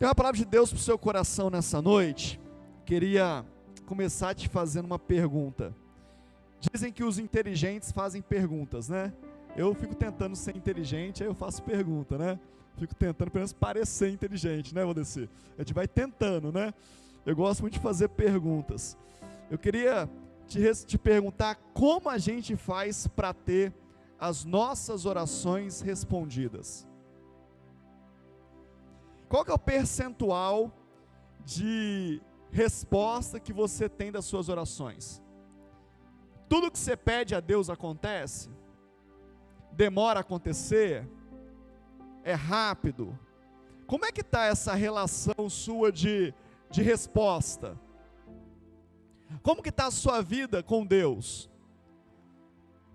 Tem uma palavra de Deus para o seu coração nessa noite. Queria começar te fazendo uma pergunta. Dizem que os inteligentes fazem perguntas, né? Eu fico tentando ser inteligente, aí eu faço pergunta, né? Fico tentando pelo menos parecer inteligente, né, Valdeci? A gente vai tentando, né? Eu gosto muito de fazer perguntas. Eu queria te perguntar como a gente faz para ter as nossas orações respondidas. Qual que é o percentual de resposta que você tem das suas orações? Tudo que você pede a Deus acontece? Demora a acontecer? É rápido? Como é que está essa relação sua de resposta? Como que está a sua vida com Deus?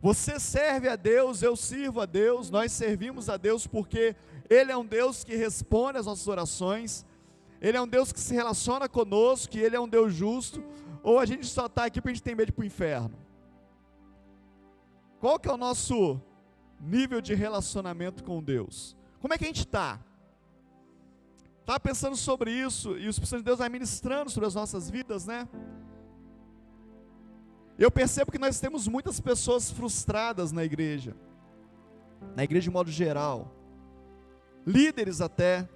Você serve a Deus, eu sirvo a Deus, nós servimos a Deus porque Ele é um Deus que responde às nossas orações, Ele é um Deus que se relaciona conosco, Ele é um Deus justo, ou a gente só está aqui porque a gente tem medo de ir para o inferno? Qual que é o nosso nível de relacionamento com Deus? Como é que a gente está? Estava pensando sobre isso, e o Espírito Santo de Deus vai ministrando sobre as nossas vidas, né? Eu percebo que nós temos muitas pessoas frustradas na igreja de modo geral, líderes até,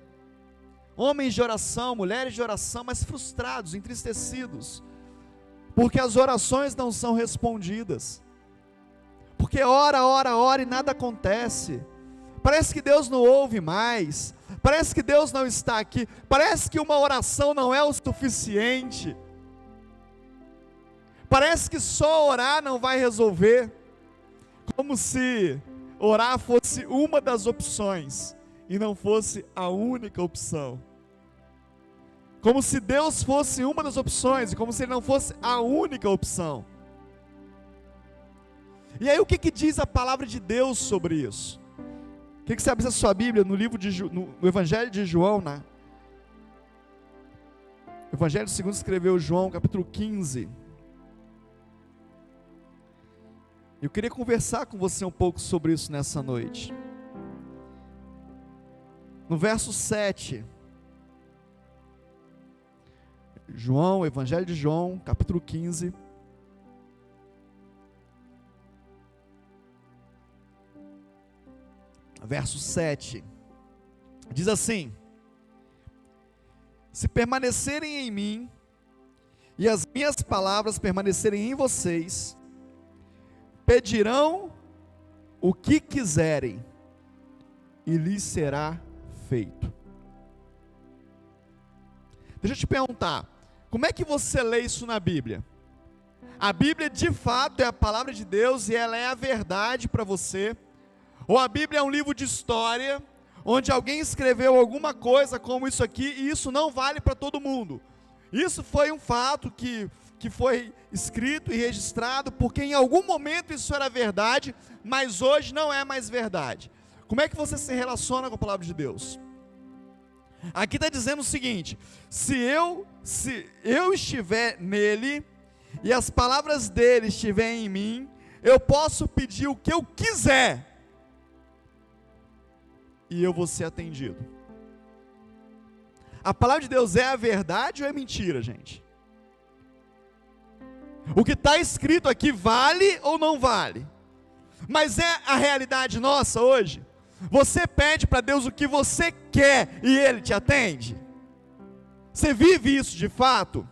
homens de oração, mulheres de oração, mas frustrados, entristecidos, porque as orações não são respondidas, porque ora e nada acontece, parece que Deus não ouve mais, parece que Deus não está aqui, parece que uma oração não é o suficiente, parece que só orar não vai resolver, como se orar fosse uma das opções, e não fosse a única opção, como se Deus fosse uma das opções, e como se Ele não fosse a única opção. E aí o que diz a palavra de Deus sobre isso? O que você abre a sua Bíblia no Evangelho de João, Evangelho segundo escreveu João, capítulo 15. Eu queria conversar com você um pouco sobre isso nessa noite. No verso 7, João, Evangelho de João, capítulo 15. Verso 7, diz assim: se permanecerem em mim, e as minhas palavras permanecerem em vocês, pedirão o que quiserem, e lhes será feito. Deixa eu te perguntar, como é que você lê isso na Bíblia? A Bíblia de fato é a palavra de Deus, e ela é a verdade para você? Ou a Bíblia é um livro de história, onde alguém escreveu alguma coisa como isso aqui, e isso não vale para todo mundo? Isso foi um fato que foi escrito e registrado, porque em algum momento isso era verdade, mas hoje não é mais verdade. Como é que você se relaciona com a palavra de Deus? Aqui está dizendo o seguinte: se eu estiver nele, e as palavras dele estiverem em mim, eu posso pedir o que eu quiser, e eu vou ser atendido. A palavra de Deus é a verdade ou é mentira, gente? O que está escrito aqui vale ou não vale? Mas é a realidade nossa hoje? Você pede para Deus o que você quer e Ele te atende? Você vive isso de fato?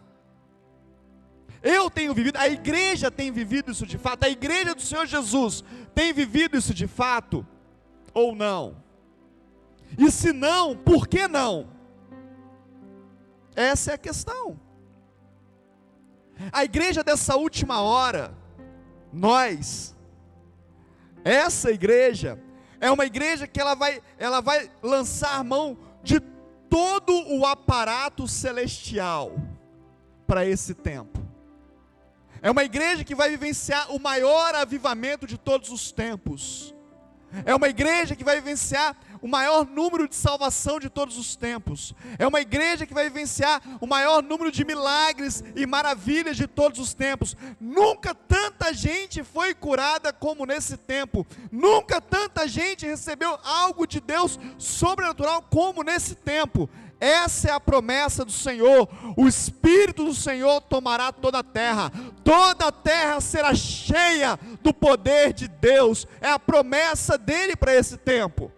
Eu tenho vivido, a igreja tem vivido isso de fato, a igreja do Senhor Jesus tem vivido isso de fato? Ou não? E se não, por que não? Essa é a questão. A igreja dessa última hora, essa igreja, é uma igreja que ela vai lançar mão de todo o aparato celestial para esse tempo. É uma igreja que vai vivenciar o maior avivamento de todos os tempos. É uma igreja que vai vivenciar o maior número de salvação de todos os tempos. É uma igreja que vai vivenciar o maior número de milagres e maravilhas de todos os tempos. Nunca tanta gente foi curada como nesse tempo. Nunca tanta gente recebeu algo de Deus sobrenatural como nesse tempo. Essa é a promessa do Senhor. O Espírito do Senhor tomará toda a terra será cheia do poder de Deus. É a promessa dele para esse tempo.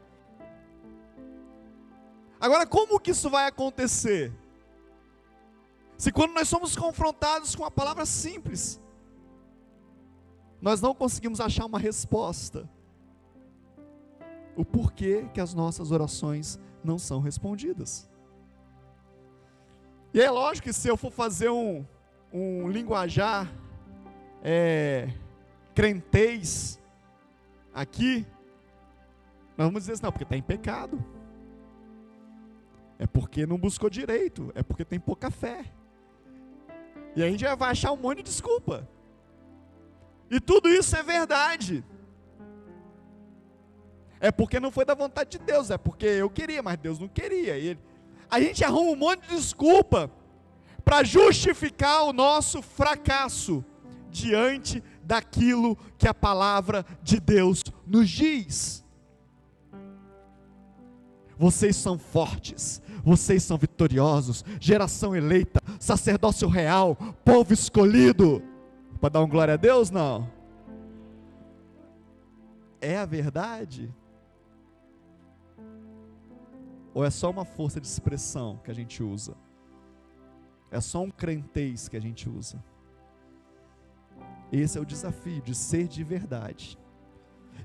Agora, como que isso vai acontecer? Se quando nós somos confrontados com uma palavra simples, nós não conseguimos achar uma resposta. O porquê que as nossas orações não são respondidas. E é lógico que se eu for fazer um linguajar crentez aqui, nós vamos dizer assim, não, porque está em pecado. É porque não buscou direito, é porque tem pouca fé. E aí a gente já vai achar um monte de desculpa. E tudo isso é verdade. É porque não foi da vontade de Deus, é porque eu queria, mas Deus não queria. A gente arruma um monte de desculpa para justificar o nosso fracasso diante daquilo que a palavra de Deus nos diz. Vocês são fortes, vocês são vitoriosos, geração eleita, sacerdócio real, povo escolhido. Para dar um glória a Deus, não? É a verdade? Ou é só uma força de expressão que a gente usa? É só um crentez que a gente usa? Esse é o desafio de ser de verdade.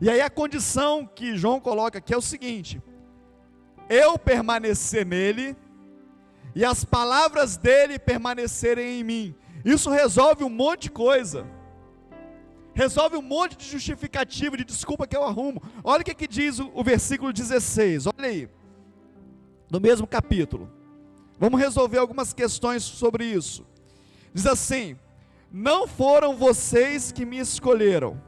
E aí a condição que João coloca aqui é o seguinte: eu permanecer nele e as palavras dele permanecerem em mim. Isso resolve um monte de coisa. Resolve um monte de justificativa, de desculpa que eu arrumo. Olha o que diz o versículo 16, olha aí. No mesmo capítulo. Vamos resolver algumas questões sobre isso. Diz assim: não foram vocês que me escolheram.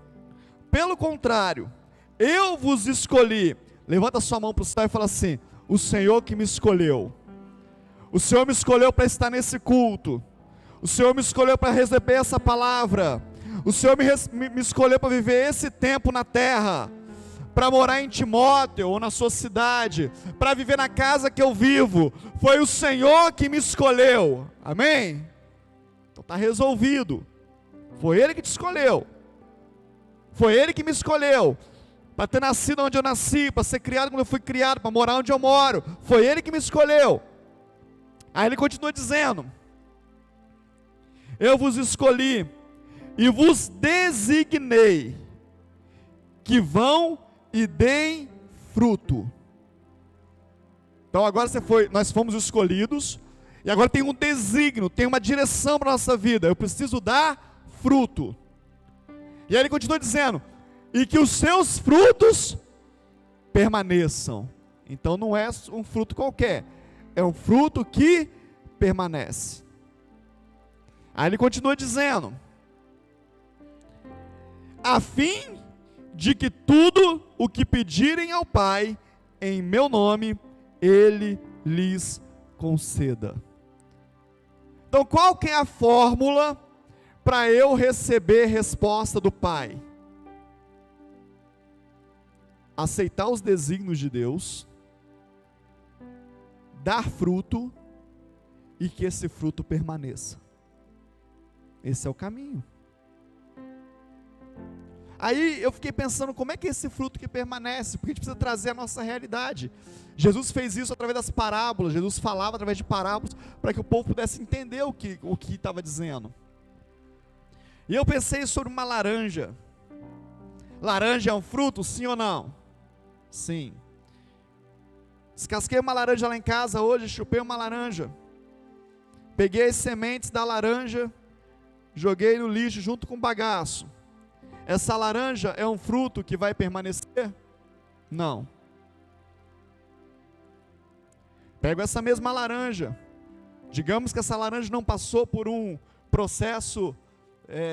Pelo contrário, eu vos escolhi. Levanta sua mão para o céu e fala assim: o Senhor que me escolheu. O Senhor me escolheu para estar nesse culto. O Senhor me escolheu para receber essa palavra. O Senhor me escolheu para viver esse tempo na terra, para morar em Timóteo ou na sua cidade, para viver na casa que eu vivo. Foi o Senhor que me escolheu. Amém? Então está resolvido. Foi Ele que te escolheu. Foi Ele que me escolheu para ter nascido onde eu nasci, para ser criado como eu fui criado, para morar onde eu moro. Foi Ele que me escolheu. Aí ele continua dizendo: eu vos escolhi e vos designei que vão e deem fruto. Então agora nós fomos escolhidos, e agora tem um desígnio, tem uma direção para a nossa vida. Eu preciso dar fruto. E aí ele continua dizendo: e que os seus frutos permaneçam. Então não é um fruto qualquer, é um fruto que permanece. Aí ele continua dizendo: a fim de que tudo o que pedirem ao Pai em meu nome, Ele lhes conceda. Então qual que é a fórmula para eu receber resposta do Pai? Aceitar os desígnios de Deus, dar fruto e que esse fruto permaneça. Esse é o caminho. Aí eu fiquei pensando, como é que é esse fruto que permanece? Porque a gente precisa trazer a nossa realidade. Jesus fez isso através das parábolas. Jesus falava através de parábolas para que o povo pudesse entender o que estava dizendo. E eu pensei sobre uma laranja. Laranja é um fruto, sim ou não? Sim. Descasquei uma laranja lá em casa hoje, chupei uma laranja. Peguei as sementes da laranja, joguei no lixo junto com o bagaço. Essa laranja é um fruto que vai permanecer? Não. Pego essa mesma laranja. Digamos que essa laranja não passou por um processo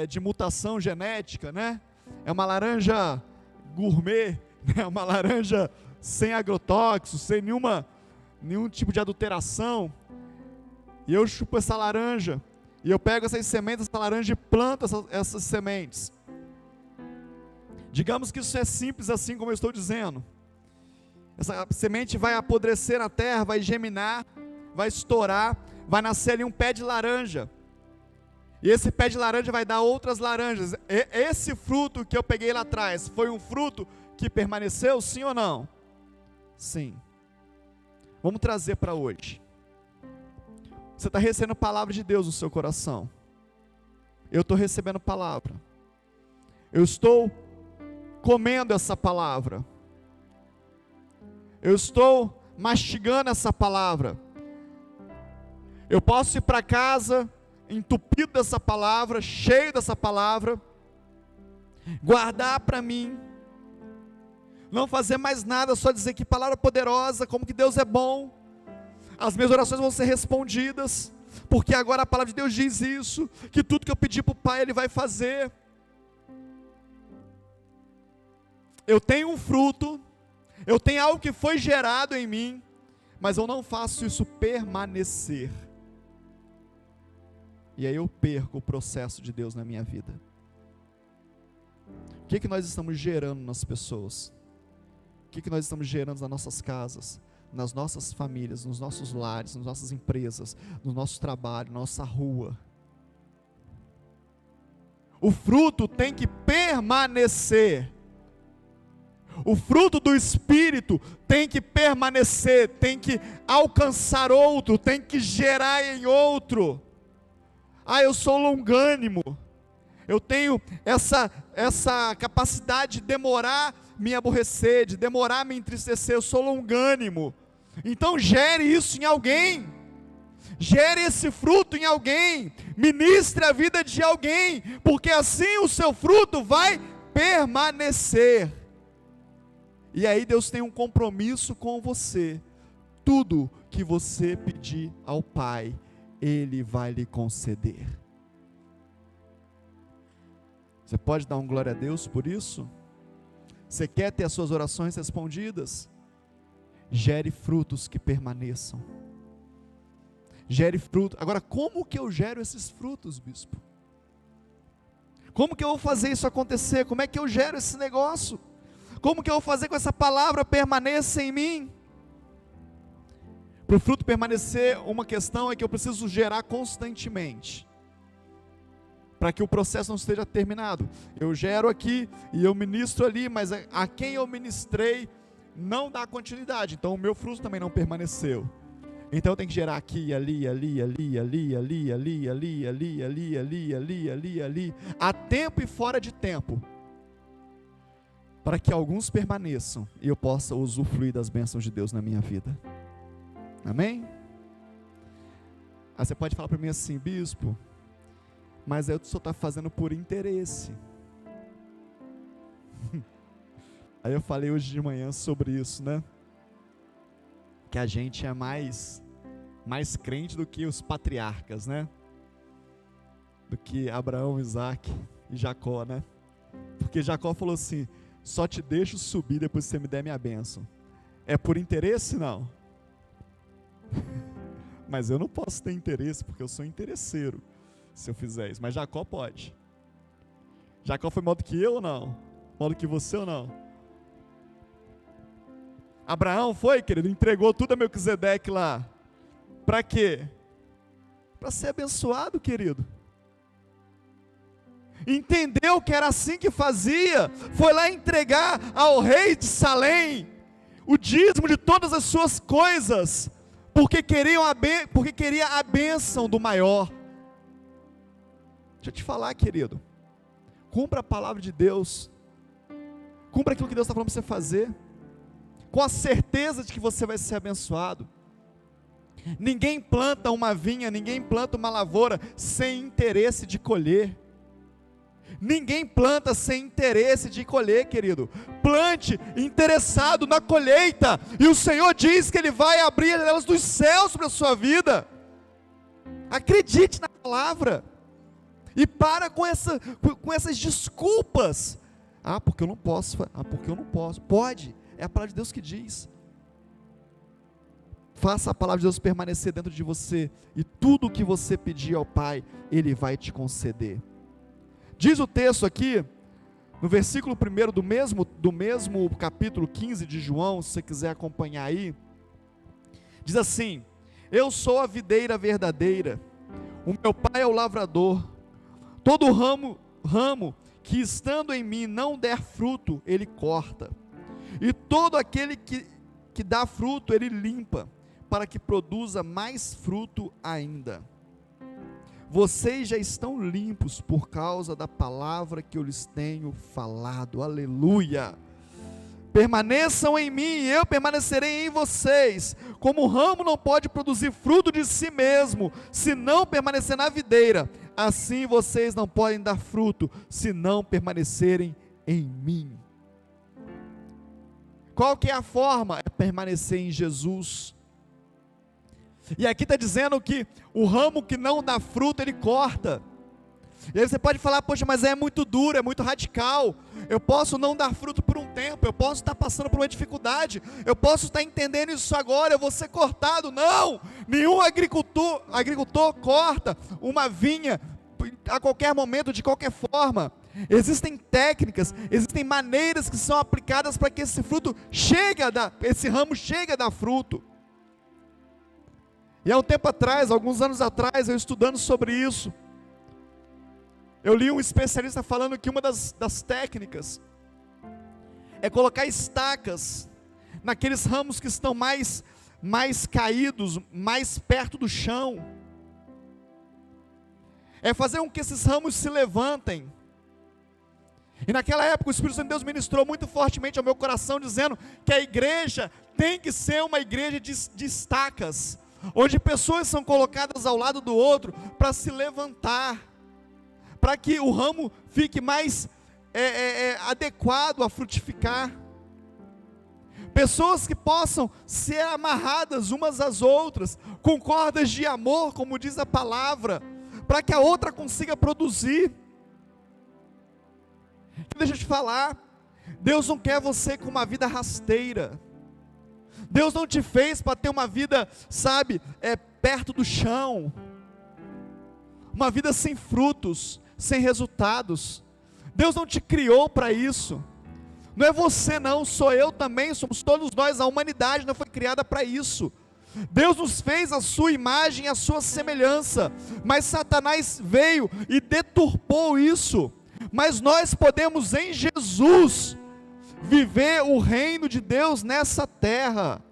de mutação genética, né? É uma laranja gourmet, né? Uma laranja sem agrotóxicos, sem nenhum tipo de adulteração. E eu chupo essa laranja, e eu pego essas sementes dessa laranja e planto essas sementes. Digamos que isso é simples assim como eu estou dizendo. Essa semente vai apodrecer na terra, vai germinar, vai estourar, vai nascer ali um pé de laranja. E esse pé de laranja vai dar outras laranjas. Esse fruto que eu peguei lá atrás, foi um fruto que permaneceu, sim ou não? Sim. Vamos trazer para hoje. Você está recebendo a palavra de Deus no seu coração. Eu estou recebendo palavra. Eu estou comendo essa palavra. Eu estou mastigando essa palavra. Eu posso ir para casa entupido dessa palavra, cheio dessa palavra, guardar para mim, não fazer mais nada, só dizer que palavra poderosa, como que Deus é bom, as minhas orações vão ser respondidas, porque agora a palavra de Deus diz isso, que tudo que eu pedir para o Pai, Ele vai fazer. Eu tenho um fruto, eu tenho algo que foi gerado em mim, mas eu não faço isso permanecer. E aí eu perco o processo de Deus na minha vida. O que nós estamos gerando nas pessoas? O que nós estamos gerando nas nossas casas, nas nossas famílias, nos nossos lares, nas nossas empresas, no nosso trabalho, na nossa rua? O fruto tem que permanecer. O fruto do Espírito tem que permanecer, tem que alcançar outro, tem que gerar em outro. Eu sou longânimo, eu tenho essa capacidade de demorar me aborrecer, de demorar me entristecer, eu sou longânimo. Então gere isso em alguém, gere esse fruto em alguém, ministre a vida de alguém, porque assim o seu fruto vai permanecer. E aí Deus tem um compromisso com você. Tudo que você pedir ao Pai, Ele vai lhe conceder. Você pode dar um glória a Deus por isso? Você quer ter as suas orações respondidas? Gere frutos que permaneçam. Gere fruto. Agora, como que eu gero esses frutos, bispo? Como que eu vou fazer isso acontecer? Como é que eu gero esse negócio? Como que eu vou fazer com essa palavra permaneça em mim? Para o fruto permanecer, uma questão é que eu preciso gerar constantemente, para que o processo não esteja terminado. Eu gero aqui e eu ministro ali, mas a quem eu ministrei não dá continuidade, então o meu fruto também não permaneceu. Então eu tenho que gerar aqui, ali, a tempo e fora de tempo, para que alguns permaneçam e eu possa usufruir das bênçãos de Deus na minha vida. Amém? Aí você pode falar para mim assim, bispo, mas aí o senhor está fazendo por interesse. Aí eu falei hoje de manhã sobre isso, né? Que a gente é mais crente do que os patriarcas, né? Do que Abraão, Isaac e Jacó, né? Porque Jacó falou assim, só te deixo subir depois que você me der minha bênção. É por interesse? Não. Mas eu não posso ter interesse, porque eu sou interesseiro, se eu fizer isso. Mas Jacó pode. Jacó foi maior do que eu ou não? Maior do que você ou não? Abraão foi, querido, entregou tudo a Melquisedeque lá. Para quê? Para ser abençoado, querido. Entendeu que era assim que fazia. Foi lá entregar ao rei de Salém o dízimo de todas as suas coisas, porque queria a bênção do maior. Deixa eu te falar, querido, cumpra a palavra de Deus, cumpra aquilo que Deus está falando para você fazer, com a certeza de que você vai ser abençoado. Ninguém planta uma vinha, ninguém planta uma lavoura sem interesse de colher. Ninguém planta sem interesse de colher, querido. Plante interessado na colheita, e o Senhor diz que Ele vai abrir as janelas dos céus sobre a sua vida. Acredite na palavra, e para com essas desculpas. Porque eu não posso, porque eu não posso. Pode, é a palavra de Deus que diz. Faça a palavra de Deus permanecer dentro de você, e tudo o que você pedir ao Pai, Ele vai te conceder. Diz o texto aqui, no versículo 1 do mesmo capítulo 15 de João, se você quiser acompanhar aí, diz assim: Eu sou a videira verdadeira, o meu pai é o lavrador. Todo ramo que estando em mim não der fruto, ele corta, e todo aquele que dá fruto, ele limpa, para que produza mais fruto ainda. Vocês já estão limpos por causa da palavra que eu lhes tenho falado. Aleluia! Permaneçam em mim e eu permanecerei em vocês. Como o ramo não pode produzir fruto de si mesmo, se não permanecer na videira, assim vocês não podem dar fruto, se não permanecerem em mim. Qual que é a forma? É permanecer em Jesus. E aqui está dizendo que o ramo que não dá fruto, ele corta. E aí você pode falar, poxa, mas é muito duro, é muito radical. Eu posso não dar fruto por um tempo, eu posso estar passando por uma dificuldade, eu posso estar entendendo isso agora, eu vou ser cortado. Não! Nenhum agricultor corta uma vinha a qualquer momento, de qualquer forma. Existem técnicas, existem maneiras que são aplicadas para que esse ramo chegue a dar fruto. E há um tempo atrás, alguns anos atrás, eu estudando sobre isso, eu li um especialista falando que uma das técnicas é colocar estacas naqueles ramos que estão mais caídos, mais perto do chão. É fazer com que esses ramos se levantem. E naquela época o Espírito Santo de Deus ministrou muito fortemente ao meu coração, dizendo que a igreja tem que ser uma igreja de estacas, onde pessoas são colocadas ao lado do outro para se levantar, para que o ramo fique mais adequado a frutificar. Pessoas que possam ser amarradas umas às outras, com cordas de amor, como diz a palavra, para que a outra consiga produzir. Deixa eu te falar, Deus não quer você com uma vida rasteira. Deus não te fez para ter uma vida, perto do chão, uma vida sem frutos, sem resultados. Deus não te criou para isso. Não é você não, sou eu também, somos todos nós, a humanidade não foi criada para isso. Deus nos fez a sua imagem, a sua semelhança, mas Satanás veio e deturpou isso. Mas nós podemos em Jesus viver o reino de Deus nessa terra.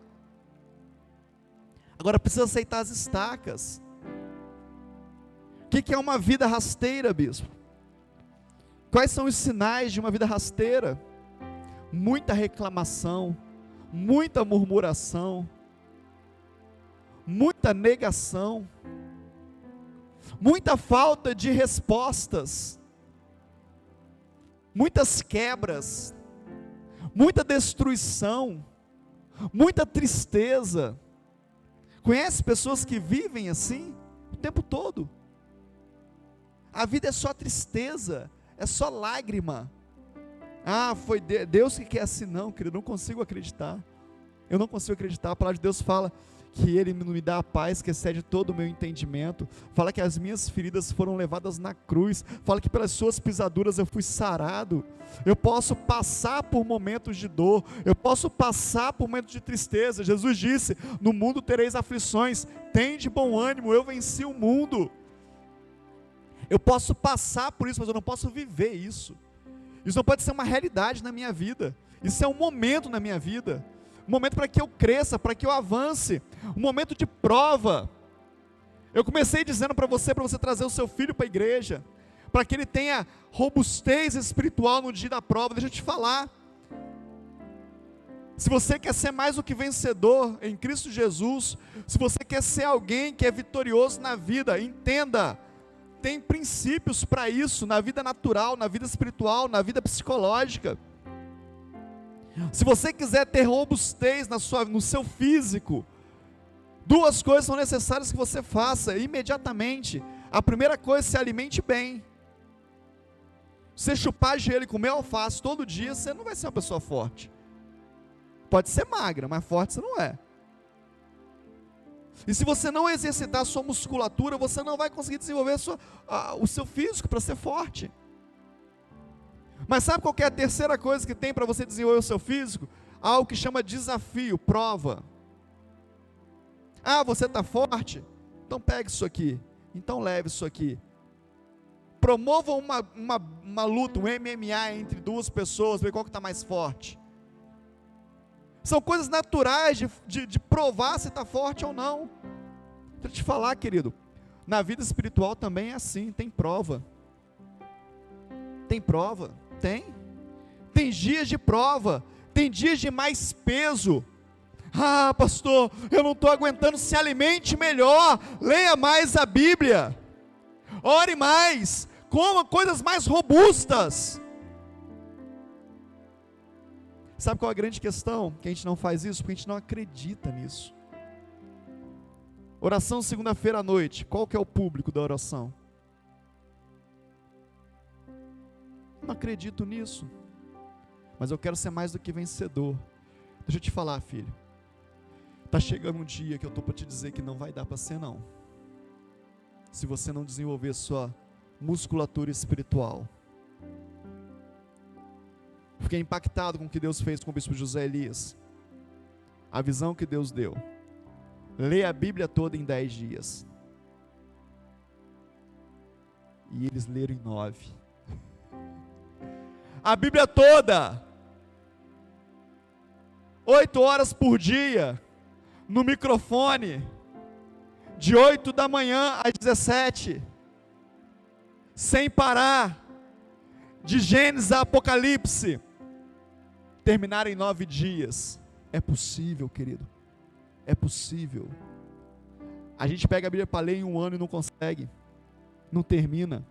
Agora precisa aceitar as estacas. O que é uma vida rasteira, bispo? Quais são os sinais de uma vida rasteira? Muita reclamação, muita murmuração, muita negação, muita falta de respostas, muitas quebras, muita destruição, muita tristeza. Conhece pessoas que vivem assim o tempo todo? A vida é só tristeza, é só lágrima. Foi Deus que quer assim. Não, querido, não consigo acreditar. Eu não consigo acreditar. A palavra de Deus fala que Ele me dá a paz que excede todo o meu entendimento. Fala que as minhas feridas foram levadas na cruz. Fala que pelas suas pisaduras eu fui sarado. Eu posso passar por momentos de dor. Eu posso passar por momentos de tristeza. Jesus disse, no mundo tereis aflições. Tende bom ânimo, eu venci o mundo. Eu posso passar por isso, mas eu não posso viver isso. Isso não pode ser uma realidade na minha vida. Isso é um momento na minha vida. Um momento para que eu cresça, para que eu avance. Um momento de prova. Eu comecei dizendo para você trazer o seu filho para a igreja, para que ele tenha robustez espiritual no dia da prova. Deixa eu te falar. Se você quer ser mais do que vencedor em Cristo Jesus, se você quer ser alguém que é vitorioso na vida, entenda, tem princípios para isso, na vida natural, na vida espiritual, na vida psicológica. Se você quiser ter robustez no seu físico, duas coisas são necessárias que você faça imediatamente. A primeira coisa, se alimente bem. Você chupar gelo e comer alface todo dia, você não vai ser uma pessoa forte. Pode ser magra, mas forte você não é. E se você não exercitar a sua musculatura, você não vai conseguir desenvolver o seu físico para ser forte. Mas sabe qual que é a terceira coisa que tem para você desenvolver o seu físico? Algo que chama desafio, prova. Ah, você está forte? Então pegue isso aqui. Então leve isso aqui. Promovam uma luta, um MMA entre duas pessoas, ver qual que está mais forte. São coisas naturais de provar se está forte ou não. Deixa eu te falar, querido, na vida espiritual também é assim, tem prova. Tem prova? Tem. Tem dias de prova, tem dias de mais peso. Ah, pastor, eu não estou aguentando, se alimente melhor, leia mais a Bíblia, ore mais, coma coisas mais robustas. Sabe qual é a grande questão? Que a gente não faz isso, porque a gente não acredita nisso. Oração segunda-feira à noite, qual que é o público da oração? Não acredito nisso, mas eu quero ser mais do que vencedor. Deixa eu te falar, filho, está chegando um dia que eu estou para te dizer que não vai dar para ser não, se você não desenvolver sua musculatura espiritual. Fiquei impactado com o que Deus fez com o bispo José Elias, a visão que Deus deu, lê a Bíblia toda em 10 dias, e eles leram em 9, a Bíblia toda, 8 horas por dia, no microfone, de 8 da manhã às 17, sem parar, de Gênesis a Apocalipse, terminar em 9 dias, é possível, querido, é possível. A gente pega a Bíblia para ler em 1 ano e não consegue, não termina.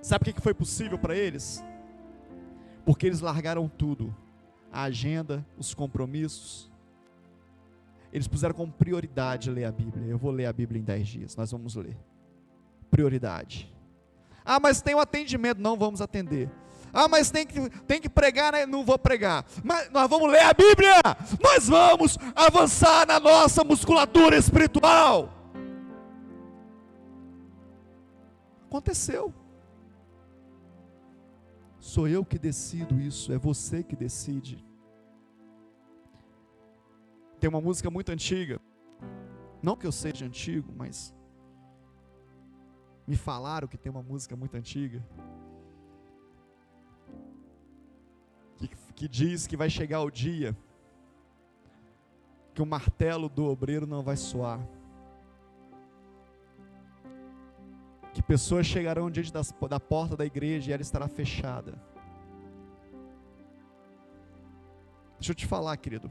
Sabe o que foi possível para eles? Porque eles largaram tudo, a agenda, os compromissos, eles puseram como prioridade ler a Bíblia. Eu vou ler a Bíblia em 10 dias, nós vamos ler, prioridade. Ah, mas tem um atendimento, não vamos atender. Ah, mas tem que pregar, né? Não vou pregar. Mas nós vamos ler a Bíblia, nós vamos avançar na nossa musculatura espiritual. Aconteceu. Sou eu que decido isso, é você que decide. Tem uma música muito antiga, não que eu seja antigo, mas me falaram que tem uma música muito antiga, que diz que vai chegar o dia que o martelo do obreiro não vai soar, que pessoas chegarão diante da porta da igreja e ela estará fechada. Deixa eu te falar, querido,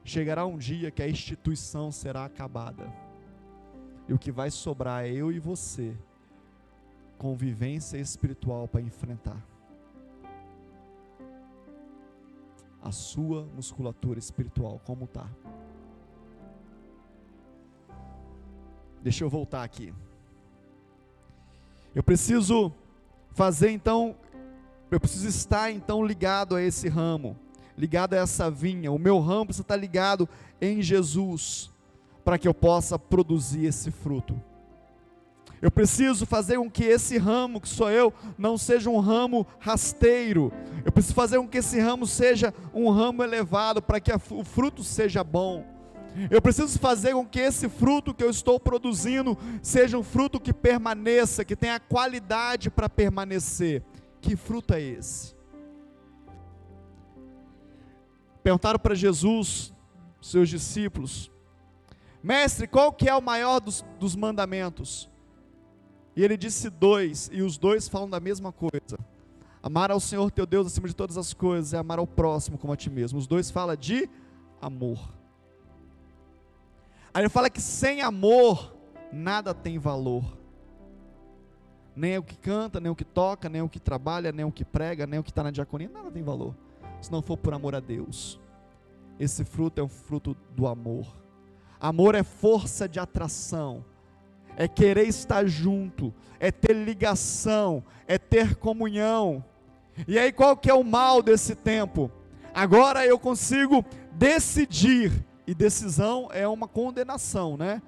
chegará um dia que a instituição será acabada, e o que vai sobrar é eu e você, convivência espiritual para enfrentar. A sua musculatura espiritual, como está? Deixa eu voltar aqui. Eu preciso fazer então, eu preciso estar então ligado a esse ramo, ligado a essa vinha. O meu ramo precisa estar ligado em Jesus, para que eu possa produzir esse fruto. Eu preciso fazer com que esse ramo, que sou eu, não seja um ramo rasteiro. Eu preciso fazer com que esse ramo seja um ramo elevado, para que o fruto seja bom. Eu preciso fazer com que esse fruto que eu estou produzindo seja um fruto que permaneça, que tenha qualidade para permanecer. Que fruto é esse? Perguntaram para Jesus, seus discípulos: mestre, qual que é o maior dos mandamentos? E ele disse 2, e os 2 falam da mesma coisa: amar ao Senhor teu Deus acima de todas as coisas, e amar ao próximo como a ti mesmo. Os 2 falam de amor. Aí ele fala que sem amor, nada tem valor. Nem o que canta, nem o que toca, nem o que trabalha, nem o que prega, nem o que está na diaconia, nada tem valor, se não for por amor a Deus. Esse fruto é um fruto do amor. Amor é força de atração, é querer estar junto, é ter ligação, é ter comunhão. E aí qual que é o mal desse tempo? Agora eu consigo decidir, e decisão é uma condenação, né?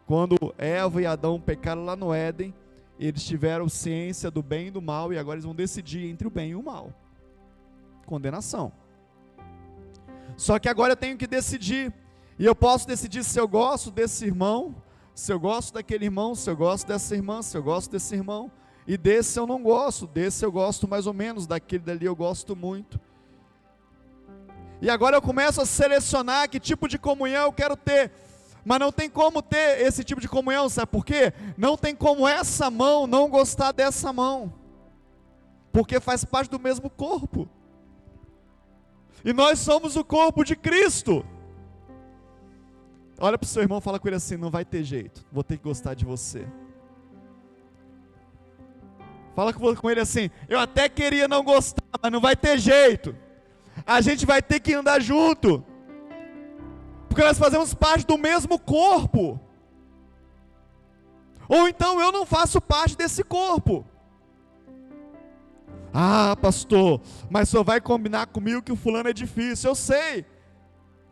Quando Eva e Adão pecaram lá no Éden, eles tiveram ciência do bem e do mal, e agora eles vão decidir entre o bem e o mal. Condenação. Só que agora eu tenho que decidir, E eu posso decidir se eu gosto desse irmão, se eu gosto daquele irmão, se eu gosto dessa irmã, se eu gosto desse irmão. E desse eu não gosto, desse eu gosto mais ou menos, daquele dali eu gosto muito. E agora eu começo a selecionar que tipo de comunhão eu quero ter. Mas não tem como ter esse tipo de comunhão, sabe por quê? Não tem como essa mão não gostar dessa mão. Porque faz parte do mesmo corpo. E nós somos o corpo de Cristo. Olha para o seu irmão e fala com ele assim: não vai ter jeito, vou ter que gostar de você. Fala com ele assim: eu até queria não gostar, mas não vai ter jeito. A gente vai ter que andar junto. Porque nós fazemos parte do mesmo corpo. Ou então eu não faço parte desse corpo. Ah, pastor, mas só vai combinar comigo que o fulano é difícil. Eu sei.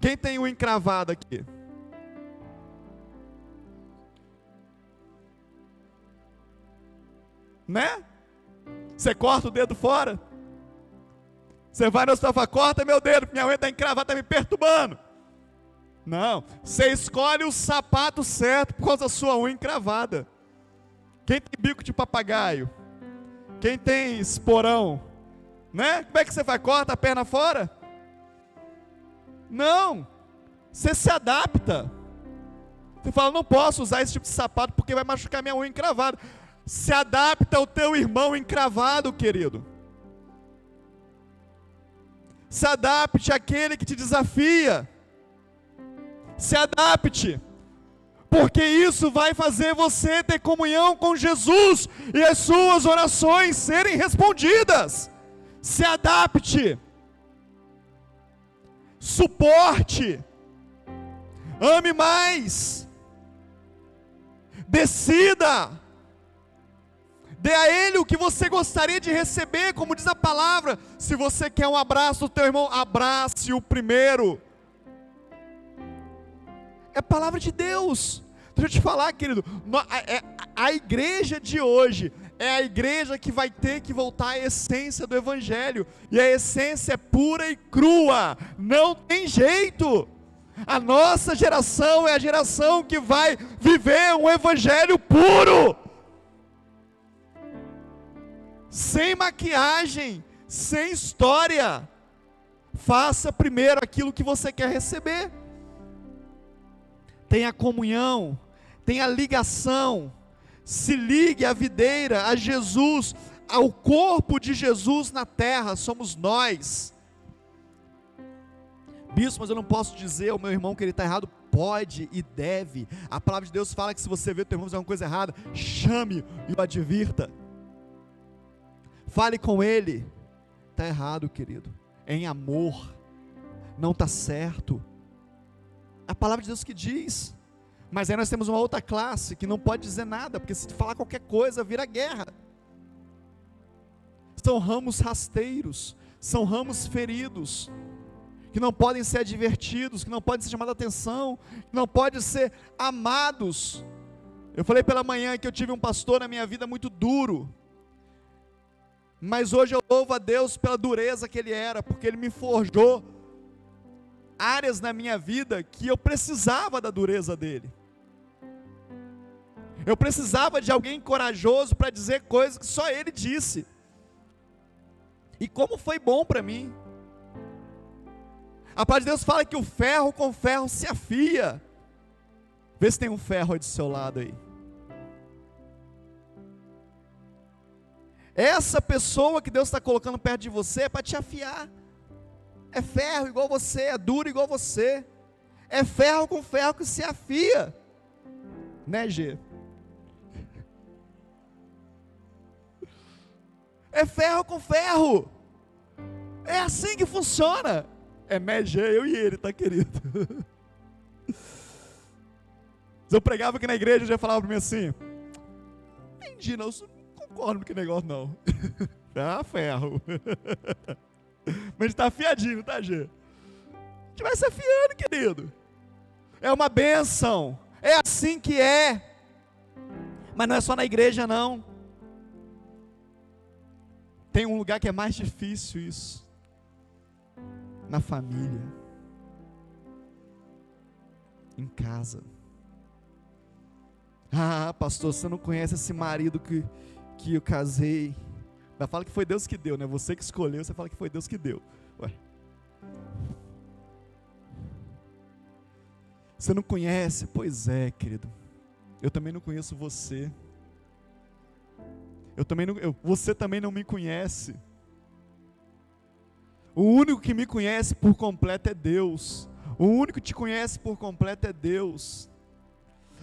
Quem tem um encravado aqui? Né? Você corta o dedo fora? Você vai na sua e fala: corta meu dedo, minha unha está encravada, está me perturbando. Não, você escolhe o sapato certo por causa da sua unha encravada. Quem tem bico de papagaio? Quem tem esporão? Né? Como é que você faz? Corta a perna fora? Não, você se adapta. Você fala: não posso usar esse tipo de sapato porque vai machucar minha unha encravada. Se adapta ao teu irmão encravado, querido. Se adapte àquele que te desafia. Se adapte, porque isso vai fazer você ter comunhão com Jesus e as suas orações serem respondidas. Se adapte, suporte, ame mais, decida, dê a ele o que você gostaria de receber, como diz a palavra. Se você quer um abraço do teu irmão, abrace-o primeiro. É a palavra de Deus. Deixa eu te falar, querido, a igreja de hoje é a igreja que vai ter que voltar à essência do evangelho, e a essência é pura e crua, não tem jeito. A nossa geração é a geração que vai viver um evangelho puro, sem maquiagem, sem história. Faça primeiro aquilo que você quer receber. Tenha comunhão, tenha ligação, se ligue à videira, a Jesus, ao corpo de Jesus na terra, somos nós. Bispo, mas eu não posso dizer ao meu irmão que ele está errado. Pode e deve. A palavra de Deus fala que se você vê o teu irmão fazer alguma coisa errada, chame e o advirta. Fale com ele. Está errado, querido, em amor, não está certo. A palavra de Deus que diz. Mas aí nós temos uma outra classe que não pode dizer nada, porque se falar qualquer coisa vira guerra. São ramos rasteiros, são ramos feridos, que não podem ser advertidos, que não podem ser chamados a atenção, que não podem ser amados. Eu falei pela manhã que eu tive um pastor na minha vida muito duro, mas hoje eu louvo a Deus pela dureza que ele era, porque ele me forjou áreas na minha vida que eu precisava da dureza dele. Eu precisava de alguém corajoso para dizer coisas que só ele disse. E como foi bom para mim. A palavra de Deus fala que o ferro com ferro se afia. Vê se tem um ferro aí do seu lado aí. Essa pessoa que Deus está colocando perto de você é para te afiar. É ferro igual você, é duro igual você. É ferro com ferro que se afia. Né, G? É ferro com ferro. É assim que funciona. É né, G, eu e ele, tá, querido? Se eu pregava aqui na igreja, já falava para mim assim: entendi, não concordo com que negócio não. Ah, ferro. Mas a gente está afiadinho, tá, G? A gente vai se afiando, querido. É uma bênção. É assim que é. Mas não é só na igreja, não. Tem um lugar que é mais difícil isso. Na família. em casa. Ah, pastor, você não conhece esse marido que eu casei. Mas fala que foi Deus que deu, né? Você que escolheu, você fala que foi Deus que deu. Ué. Você não conhece? Pois é, querido. Eu também não conheço você. Você também não me conhece. O único que me conhece por completo é Deus. O único que te conhece por completo é Deus.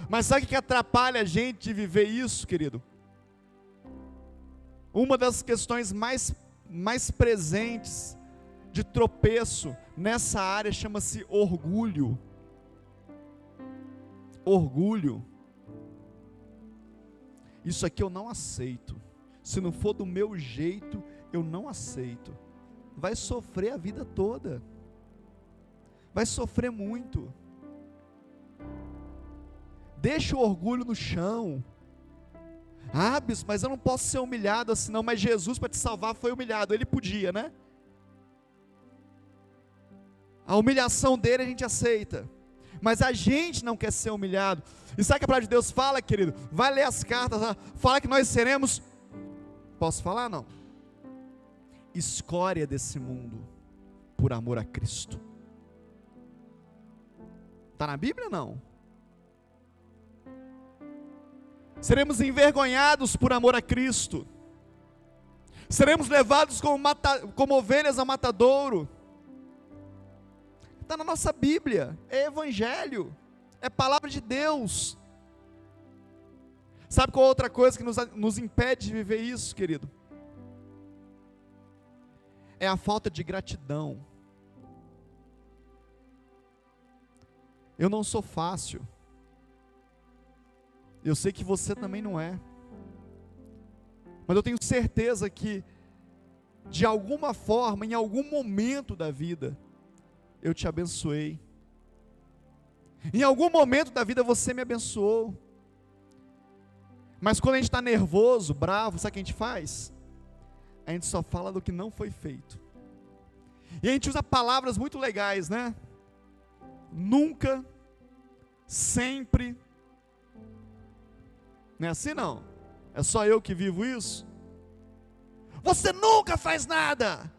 Mas sabe o que atrapalha a gente de viver isso, querido? Uma das questões mais presentes de tropeço nessa área chama-se orgulho. Orgulho. Isso aqui eu não aceito. Se não for do meu jeito, eu não aceito. Vai sofrer a vida toda. Vai sofrer muito. Deixa o orgulho no chão. Ah, bispo, mas eu não posso ser humilhado assim não. Mas Jesus, para te salvar, foi humilhado. Ele podia, né? A humilhação dele a gente aceita. Mas a gente não quer ser humilhado. E sabe o que a palavra de Deus fala, querido? Vai ler as cartas, fala que nós seremos, posso falar não? Escória desse mundo, por amor a Cristo. Está na Bíblia ou não? Seremos envergonhados por amor a Cristo. Seremos levados como ovelhas ao matadouro. Está na nossa Bíblia, é Evangelho, é palavra de Deus. Sabe qual outra coisa que nos impede de viver isso, querido? É a falta de gratidão. Eu não sou fácil. Eu sei que você também não é. Mas eu tenho certeza que, de alguma forma, em algum momento da vida, eu te abençoei. Em algum momento da vida você me abençoou. Mas quando a gente está nervoso, bravo, sabe o que a gente faz? A gente só fala do que não foi feito. E a gente usa palavras muito legais, né? Nunca, sempre. Não é assim não? É só eu que vivo isso? Você nunca faz nada.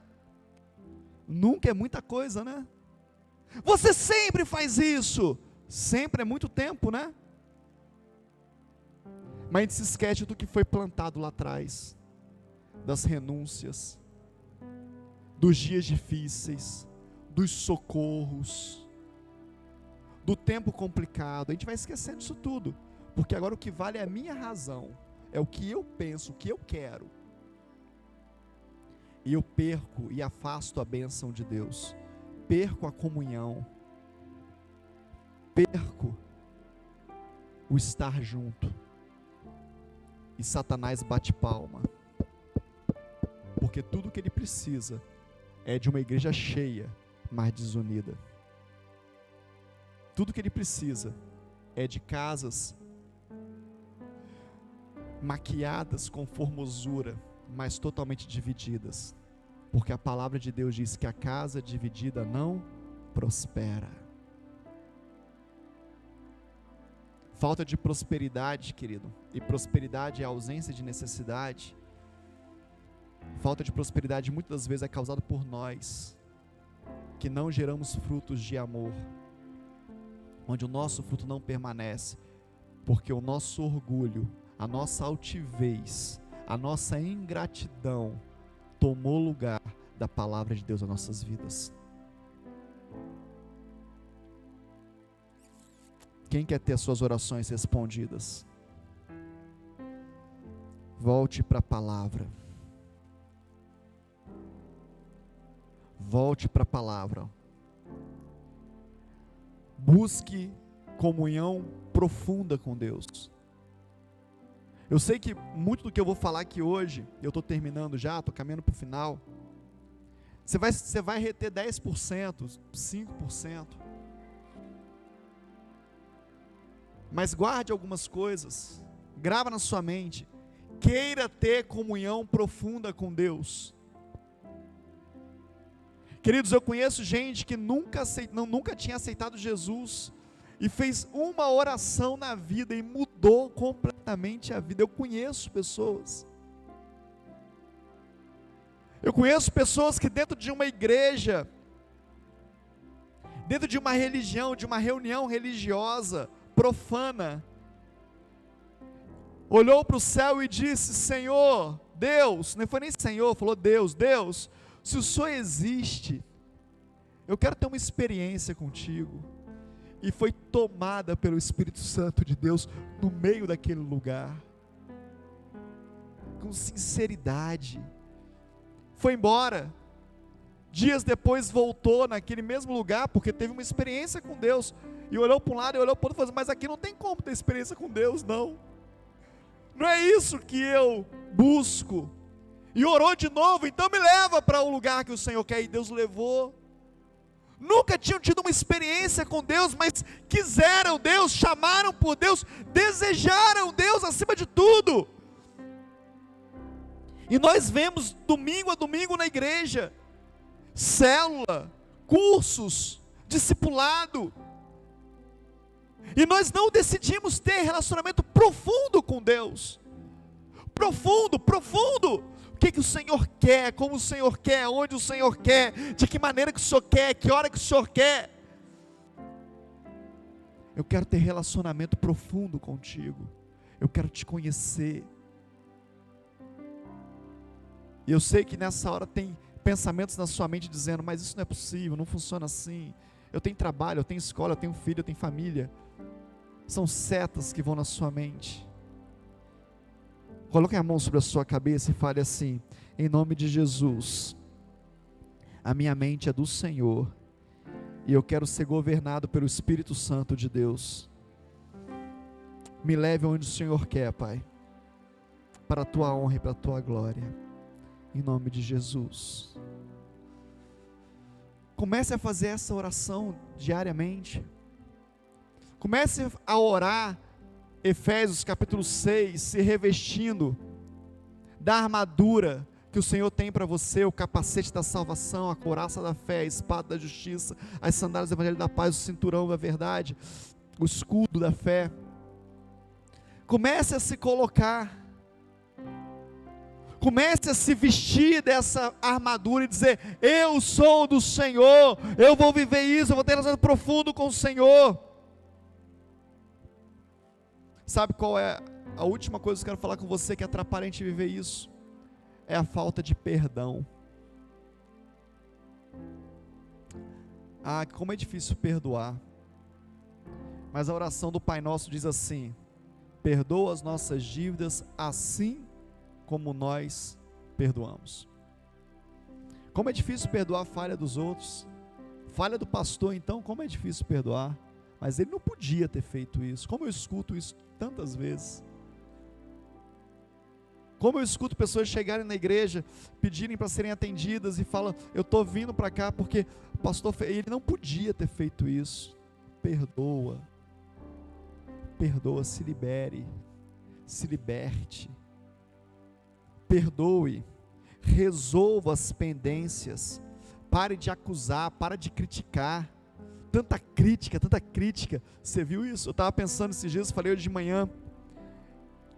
Nunca é muita coisa, né? Você sempre faz isso. Sempre é muito tempo, né? Mas a gente se esquece do que foi plantado lá atrás, das renúncias, dos dias difíceis, dos socorros, do tempo complicado. A gente vai esquecendo disso tudo, porque agora o que vale é a minha razão, é o que eu penso, o que eu quero. E eu perco e afasto a bênção de Deus, perco a comunhão, perco o estar junto. E Satanás bate palma, porque tudo que ele precisa é de uma igreja cheia, mas desunida. Tudo que ele precisa é de casas maquiadas com formosura, mas totalmente divididas, porque a palavra de Deus diz que a casa dividida não prospera. Falta de prosperidade, querido, e prosperidade é a ausência de necessidade. Falta de prosperidade muitas das vezes é causada por nós, que não geramos frutos de amor, onde o nosso fruto não permanece, porque o nosso orgulho, a nossa altivez, a nossa ingratidão tomou lugar da palavra de Deus nas nossas vidas. Quem quer ter as suas orações respondidas? Volte para a palavra. Volte para a palavra. Busque comunhão profunda com Deus. Eu sei que muito do que eu vou falar aqui hoje, eu estou terminando já, estou caminhando para o final. Você vai reter 10%, 5%. Mas guarde algumas coisas, grava na sua mente, queira ter comunhão profunda com Deus. Queridos, eu conheço gente que nunca tinha aceitado Jesus, e fez uma oração na vida e mudou completamente a vida. Eu conheço pessoas que dentro de uma igreja, dentro de uma religião, de uma reunião religiosa, profana, olhou para o céu e disse: Senhor, Deus, não foi nem Senhor, falou Deus, Deus, se o Senhor existe, eu quero ter uma experiência contigo. E foi tomada pelo Espírito Santo de Deus no meio daquele lugar, com sinceridade, foi embora. Dias depois voltou naquele mesmo lugar, porque teve uma experiência com Deus, e olhou para um lado e olhou para o outro e falou: mas aqui não tem como ter experiência com Deus, não é isso que eu busco. E orou de novo: então me leva para o lugar que o Senhor quer. E Deus levou. Nunca tinham tido uma experiência com Deus, mas quiseram Deus, chamaram por Deus, desejaram Deus acima de tudo. E nós vemos domingo a domingo na igreja, célula, cursos, discipulado, e nós não decidimos ter relacionamento profundo com Deus. Profundo. O que o Senhor quer, como o Senhor quer, onde o Senhor quer, de que maneira que o Senhor quer, que hora que o Senhor quer. Eu quero ter relacionamento profundo contigo, eu quero te conhecer. E eu sei que nessa hora tem pensamentos na sua mente dizendo: mas isso não é possível, não funciona assim. Eu tenho trabalho, eu tenho escola, eu tenho filho, eu tenho família. São setas que vão na sua mente. Coloque a mão sobre a sua cabeça e fale assim: em nome de Jesus, a minha mente é do Senhor, e eu quero ser governado pelo Espírito Santo de Deus. Me leve onde o Senhor quer, Pai, para a tua honra e para a tua glória, em nome de Jesus. Comece a fazer essa oração diariamente. Comece a orar Efésios capítulo 6, se revestindo da armadura que o Senhor tem para você: o capacete da salvação, a couraça da fé, a espada da justiça, as sandálias do evangelho da paz, o cinturão da verdade, o escudo da fé. Comece a se colocar, comece a se vestir dessa armadura e dizer: eu sou do Senhor, eu vou viver isso, eu vou ter relacionamento profundo com o Senhor. Sabe qual é a última coisa que eu quero falar com você que atrapalha a gente viver isso? É a falta de perdão. Como é difícil perdoar. Mas a oração do Pai Nosso diz assim: perdoa as nossas dívidas assim como nós perdoamos. Como é difícil perdoar a falha dos outros. Falha do pastor, então, como é difícil perdoar. Mas ele não podia ter feito isso. Como eu escuto isso tantas vezes. Como eu escuto pessoas chegarem na igreja, pedirem para serem atendidas e falam: eu estou vindo para cá porque o pastor ele não podia ter feito isso. Perdoa, se libere, se liberte, perdoe, resolva as pendências, pare de acusar, pare de criticar. Tanta crítica, você viu isso? Eu estava pensando esses dias, falei hoje de manhã,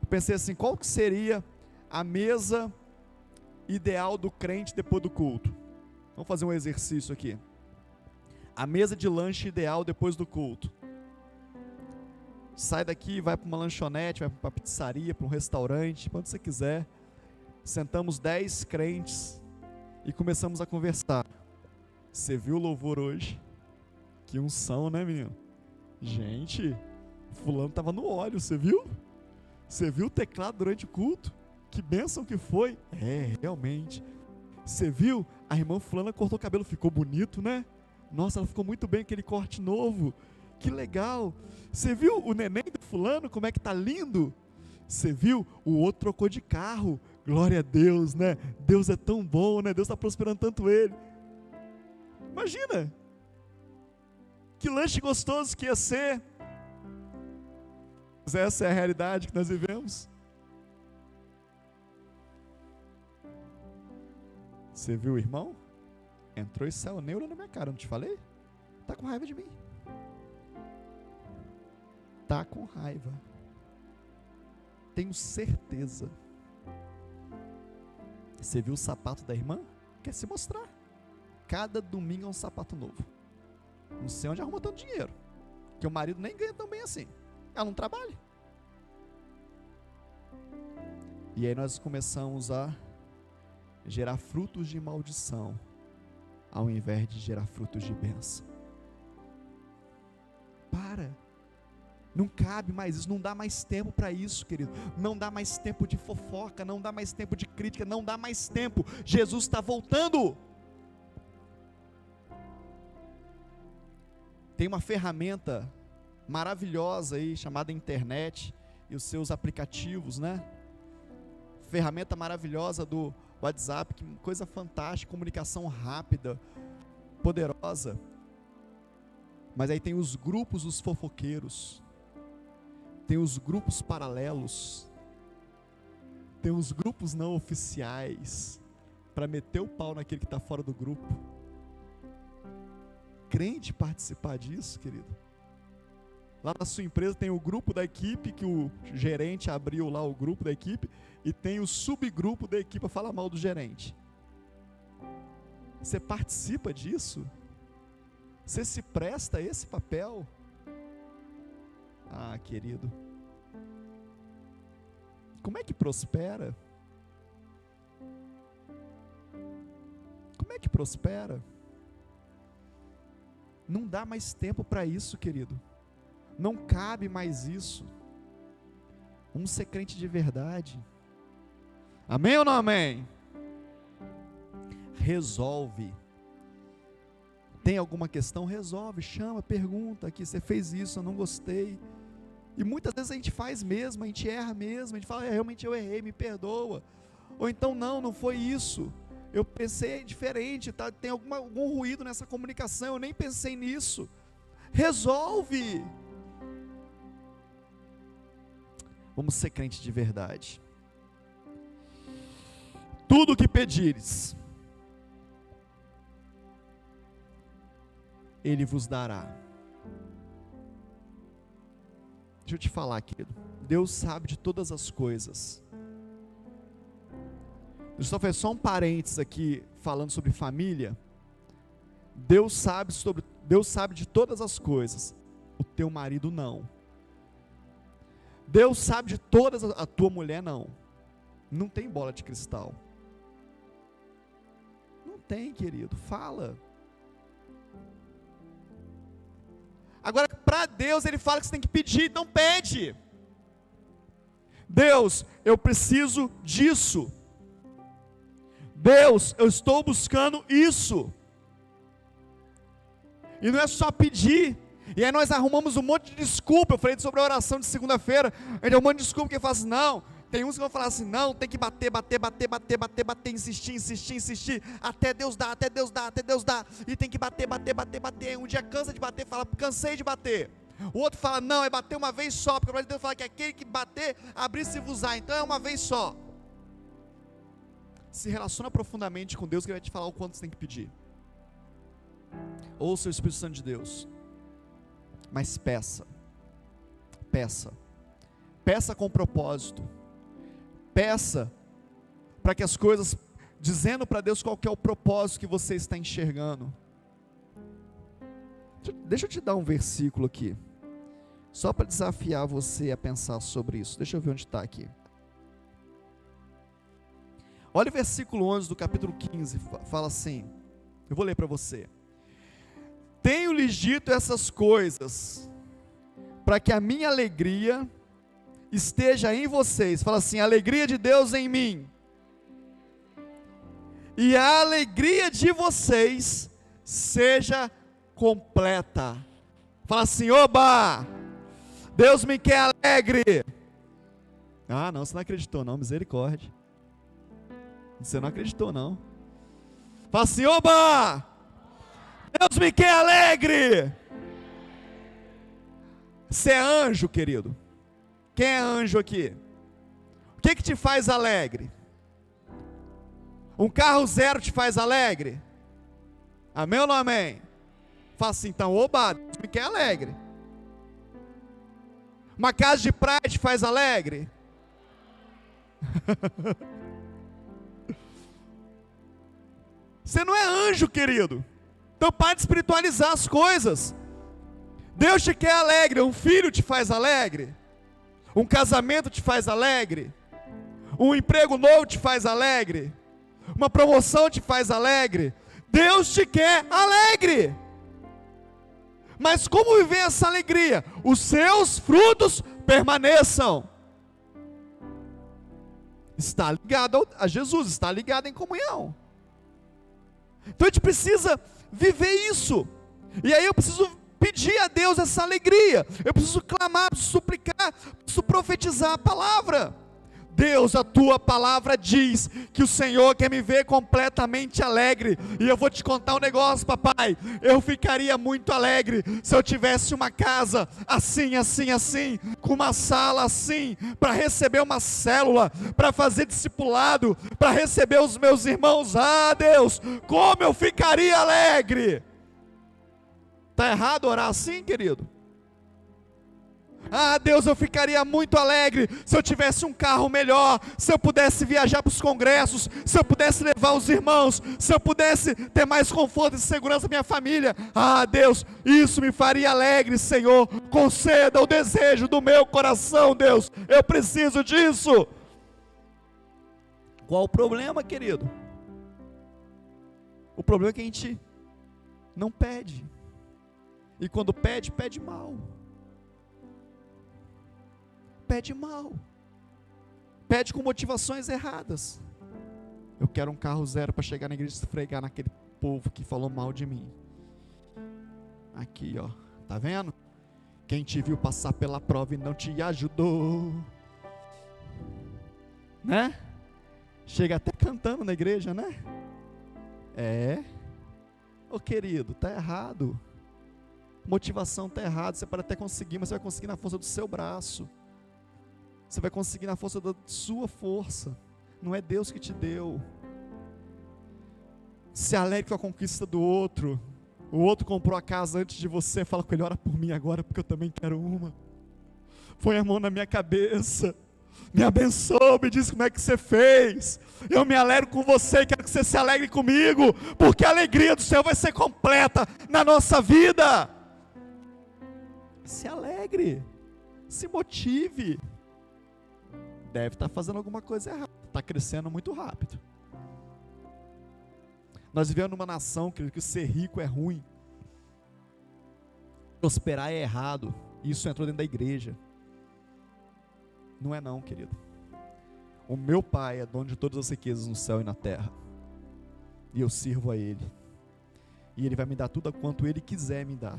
eu pensei assim: qual que seria a mesa ideal do crente depois do culto? Vamos fazer um exercício aqui. A mesa de lanche ideal depois do culto. Sai daqui, vai para uma lanchonete, vai para uma pizzaria, para um restaurante, para onde você quiser. Sentamos 10 crentes e começamos a conversar. Você viu o louvor hoje? Que unção, né, menino? Gente, fulano estava no óleo, você viu? Você viu o teclado durante o culto? Que bênção que foi. Realmente. Você viu? A irmã fulana cortou o cabelo, ficou bonito, né? Nossa, ela ficou muito bem, aquele corte novo. Que legal. Você viu o neném do fulano, como é que tá lindo? Você viu? O outro trocou de carro. Glória a Deus, né? Deus é tão bom, né? Deus está prosperando tanto ele. Imagina. Que lanche gostoso que ia ser. Mas essa é a realidade que nós vivemos. Você viu o irmão? Entrou e saiu neuro na minha cara, não te falei? Tá com raiva de mim. está com raiva. Tenho certeza. Você viu o sapato da irmã? Quer se mostrar. Cada domingo é um sapato novo. Não sei onde arruma tanto dinheiro, porque o marido nem ganha tão bem assim. Ela não trabalha. E aí nós começamos a gerar frutos de maldição, ao invés de gerar frutos de bênção. Para. Não cabe mais isso, não dá mais tempo para isso, querido. Não dá mais tempo de fofoca, não dá mais tempo de crítica, não dá mais tempo. Jesus está voltando. Tem uma ferramenta maravilhosa aí, chamada internet e os seus aplicativos, né? Ferramenta maravilhosa do WhatsApp, que coisa fantástica, comunicação rápida, poderosa. Mas aí tem os grupos dos fofoqueiros, tem os grupos paralelos, tem os grupos não oficiais, para meter o pau naquele que está fora do grupo. Crente participar disso, querido. Lá na sua empresa tem o grupo da equipe, que o gerente abriu lá o grupo da equipe, e tem o subgrupo da equipe para falar mal do gerente. Você participa disso? Você se presta a esse papel? Ah, querido. Como é que prospera? Como é que prospera? Não dá mais tempo para isso, querido. Não cabe mais isso. Vamos ser crente de verdade. Amém ou não amém? Resolve. Tem alguma questão? Resolve, chama, pergunta aqui, você fez isso, eu não gostei. E muitas vezes a gente faz mesmo, a gente erra mesmo, a gente fala, realmente eu errei, me perdoa. Ou então, não foi isso. Eu pensei diferente, tá? Tem algum ruído nessa comunicação, eu nem pensei nisso. Resolve. Vamos ser crente de verdade. Tudo o que pedires, Ele vos dará. Deixa eu te falar, querido. Deus sabe de todas as coisas. Eu só fiz só um parênteses aqui, falando sobre família. Deus sabe de todas as coisas. O teu marido não. Deus sabe de todas, a tua mulher não. Não tem bola de cristal. Não tem, querido. Fala. Agora, para Deus, Ele fala que você tem que pedir, então pede. Deus, eu preciso disso. Deus, eu estou buscando isso. E não é só pedir. E aí nós arrumamos um monte de desculpa. Eu falei sobre a oração de segunda-feira. A gente arrumou um monte de desculpa que fala assim, não. Tem uns que vão falar assim, não, tem que bater, insistir, até Deus dá. E tem que bater. Um dia cansa de bater, fala, cansei de bater. O outro fala, não, é bater uma vez só, porque o Deus fala que aquele que bater, abrir-se-vos-á, então é uma vez só. Se relaciona profundamente com Deus, que Ele vai te falar o quanto você tem que pedir. Ouça o Espírito Santo de Deus. Mas peça com propósito, peça para que as coisas, dizendo para Deus qual que é o propósito que você está enxergando. Deixa eu te dar um versículo aqui, só para desafiar você a pensar sobre isso. Deixa eu ver onde está aqui. Olha o versículo 11 do capítulo 15, fala assim, eu vou ler para você. Tenho-lhes dito essas coisas, para que a minha alegria esteja em vocês. Fala assim, a alegria de Deus em mim, e a alegria de vocês seja completa. Fala assim, oba, Deus me quer alegre. Ah não, você não acreditou não, misericórdia. Você não acreditou não. Fala assim, oba, Deus me quer alegre. Você é anjo, querido. Quem é anjo aqui? O que te faz alegre? Um carro zero te faz alegre? Amém ou não amém? Fala assim, então, oba, Deus me quer alegre. Uma casa de praia te faz alegre? Você não é anjo, querido. Então pare de espiritualizar as coisas. Deus te quer alegre. Um filho te faz alegre? Um casamento te faz alegre? Um emprego novo te faz alegre? Uma promoção te faz alegre? Deus te quer alegre. Mas como viver essa alegria? Os seus frutos permaneçam. Está ligado a Jesus, está ligado em comunhão. Então a gente precisa viver isso. E aí eu preciso pedir a Deus essa alegria. Eu preciso clamar, preciso suplicar, preciso profetizar a palavra. Deus, a tua palavra diz que o Senhor quer me ver completamente alegre. E eu vou te contar um negócio, papai. Eu ficaria muito alegre se eu tivesse uma casa assim, assim, assim, com uma sala assim, para receber uma célula, para fazer discipulado, para receber os meus irmãos. Ah, Deus, como eu ficaria alegre. Está errado orar assim, querido? Ah, Deus, eu ficaria muito alegre se eu tivesse um carro melhor, se eu pudesse viajar para os congressos, se eu pudesse levar os irmãos, se eu pudesse ter mais conforto e segurança da minha família. Ah, Deus, isso me faria alegre, Senhor. Conceda o desejo do meu coração, Deus. Eu preciso disso. Qual o problema, querido? O problema é que a gente não pede. E quando pede, pede mal. Pede mal, pede com motivações erradas. Eu quero um carro zero para chegar na igreja e esfregar naquele povo que falou mal de mim. Aqui, ó, tá vendo? Quem te viu passar pela prova e não te ajudou, né? Chega até cantando na igreja, né? Ô querido, tá errado. Motivação tá errada. Você pode até conseguir, mas você vai conseguir na força do seu braço. Você vai conseguir na força da sua força. Não é Deus que te deu. Se alegre com a conquista do outro. O outro comprou a casa antes de você. Fala com ele, ora por mim agora, porque eu também quero uma. Põe a mão na minha cabeça. Me abençoa, me diz como é que você fez. Eu me alegro com você, quero que você se alegre comigo. Porque a alegria do Senhor vai ser completa na nossa vida. Se alegre. Se motive. Deve estar fazendo alguma coisa errada, está crescendo muito rápido. Nós vivemos numa nação que ser rico é ruim, prosperar é errado, e isso entrou dentro da igreja. Não é não, querido. O meu Pai é dono de todas as riquezas no céu e na terra, e eu sirvo a Ele, e Ele vai me dar tudo quanto Ele quiser me dar,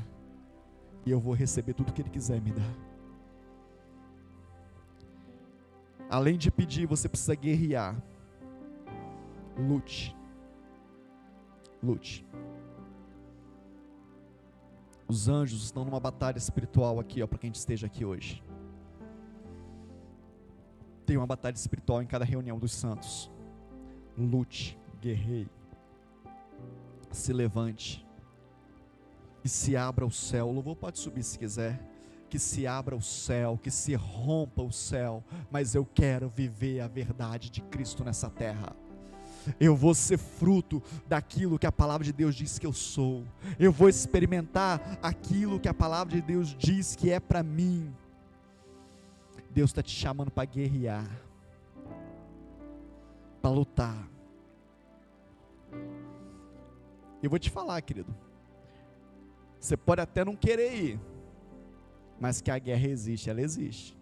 e eu vou receber tudo que Ele quiser me dar. Além de pedir, você precisa guerrear. Lute. Lute. Os anjos estão numa batalha espiritual aqui, ó, para quem esteja aqui hoje. Tem uma batalha espiritual em cada reunião dos santos. Lute, guerreie. Se levante. E se abra o céu. O louvor pode subir se quiser. Que se abra o céu, que se rompa o céu, mas eu quero viver a verdade de Cristo nessa terra. Eu vou ser fruto daquilo que a palavra de Deus diz que eu sou. Eu vou experimentar aquilo que a palavra de Deus diz que é para mim. Deus está te chamando para guerrear, para lutar. Eu vou te falar, querido, você pode até não querer ir, mas que a guerra existe, ela existe.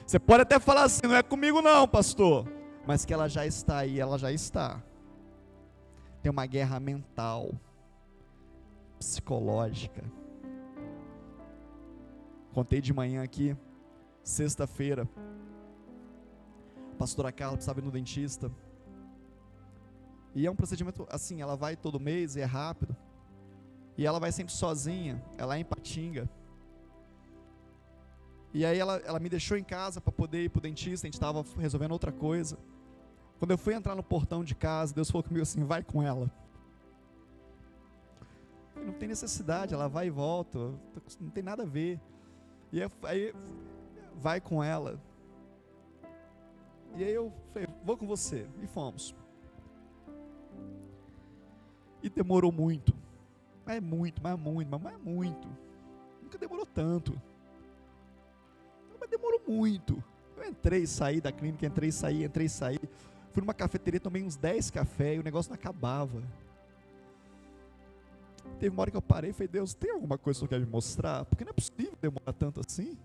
Você pode até falar assim, não é comigo não, pastor, mas que ela já está aí, ela já está. Tem uma guerra mental, psicológica. Contei de manhã aqui, sexta-feira, a pastora Carla precisava ir no dentista, e é um procedimento assim, ela vai todo mês e é rápido, e ela vai sempre sozinha, ela é em Patinga. E aí ela me deixou em casa para poder ir para o dentista, a gente estava resolvendo outra coisa. Quando eu fui entrar no portão de casa, Deus falou comigo assim, vai com ela. Não tem necessidade, ela vai e volta, não tem nada a ver. E aí vai com ela. E aí eu falei, vou com você. E fomos. E demorou muito. Mas muito. Nunca demorou tanto. Mas demorou muito. Eu entrei e saí da clínica, entrei e saí. Fui numa cafeteria, tomei uns 10 cafés e o negócio não acabava. Teve uma hora que eu parei e falei, Deus, tem alguma coisa que você quer me mostrar? Porque não é possível demorar tanto assim.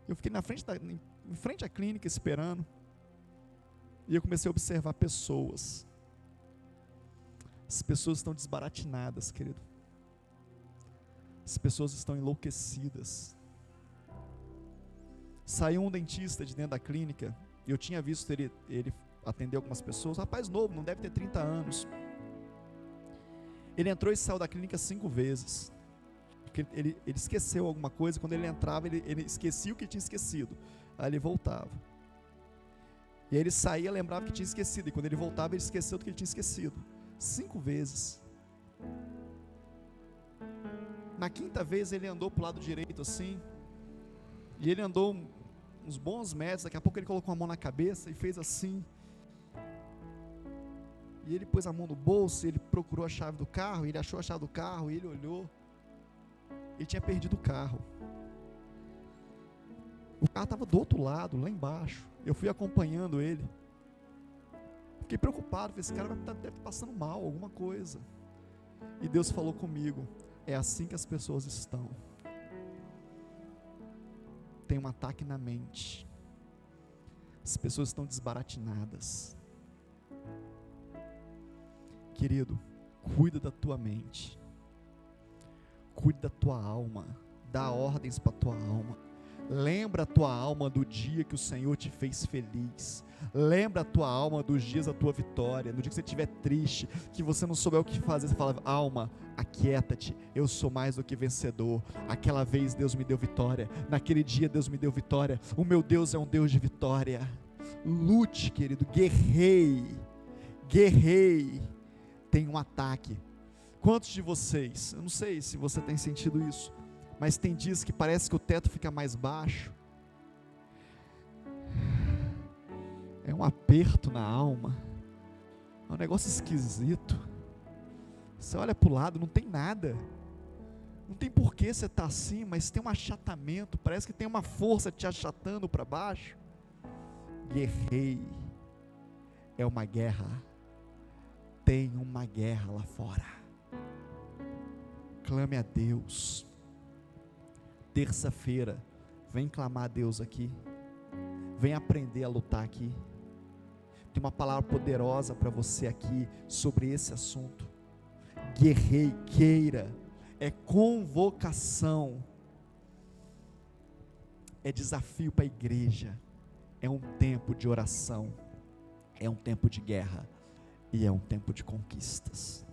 Eu fiquei em frente à clínica esperando. E eu comecei a observar pessoas. As pessoas estão desbaratinadas, querido. As pessoas estão enlouquecidas. Saiu um dentista de dentro da clínica. E eu tinha visto ele atender algumas pessoas. Rapaz novo, não deve ter 30 anos. Ele entrou e saiu da clínica 5 vezes. Porque ele esqueceu alguma coisa. Quando ele entrava, ele esquecia o que tinha esquecido. Aí ele voltava. E aí ele saía, lembrava que tinha esquecido. E quando ele voltava, ele esqueceu do que ele tinha esquecido. 5 vezes. Na 5ª vez ele andou para o lado direito assim. E ele andou uns bons metros. Daqui a pouco ele colocou a mão na cabeça e fez assim. E ele pôs a mão no bolso, ele procurou a chave do carro, ele achou a chave do carro, ele olhou. Ele tinha perdido o carro. O carro estava do outro lado, lá embaixo. Eu fui acompanhando ele. Fiquei preocupado, falei, esse cara deve estar passando mal, alguma coisa. E Deus falou comigo, é assim que as pessoas estão. Tem um ataque na mente. As pessoas estão desbaratinadas. Querido, cuida da tua mente. Cuida da tua alma. Dá ordens para a tua alma. Lembra a tua alma do dia que o Senhor te fez feliz. Lembra a tua alma dos dias da tua vitória. No dia que você estiver triste, que você não souber o que fazer, você fala, alma, aquieta-te, eu sou mais do que vencedor. Aquela vez Deus me deu vitória. Naquele dia Deus me deu vitória. O meu Deus é um Deus de vitória. Lute, querido, guerrei. Tem um ataque. Quantos de vocês, eu não sei se você tem sentido isso, mas tem dias que parece que o teto fica mais baixo. É um aperto na alma. É um negócio esquisito. Você olha para o lado, não tem nada. Não tem porquê você estar assim, mas tem um achatamento. Parece que tem uma força te achatando para baixo. Guerrei. É uma guerra. Tem uma guerra lá fora. Clame a Deus. Terça-feira, vem clamar a Deus aqui. Vem aprender a lutar aqui. Tem uma palavra poderosa para você aqui sobre esse assunto. Guerrei, queira. É convocação. É desafio para a igreja. É um tempo de oração. É um tempo de guerra. E é um tempo de conquistas.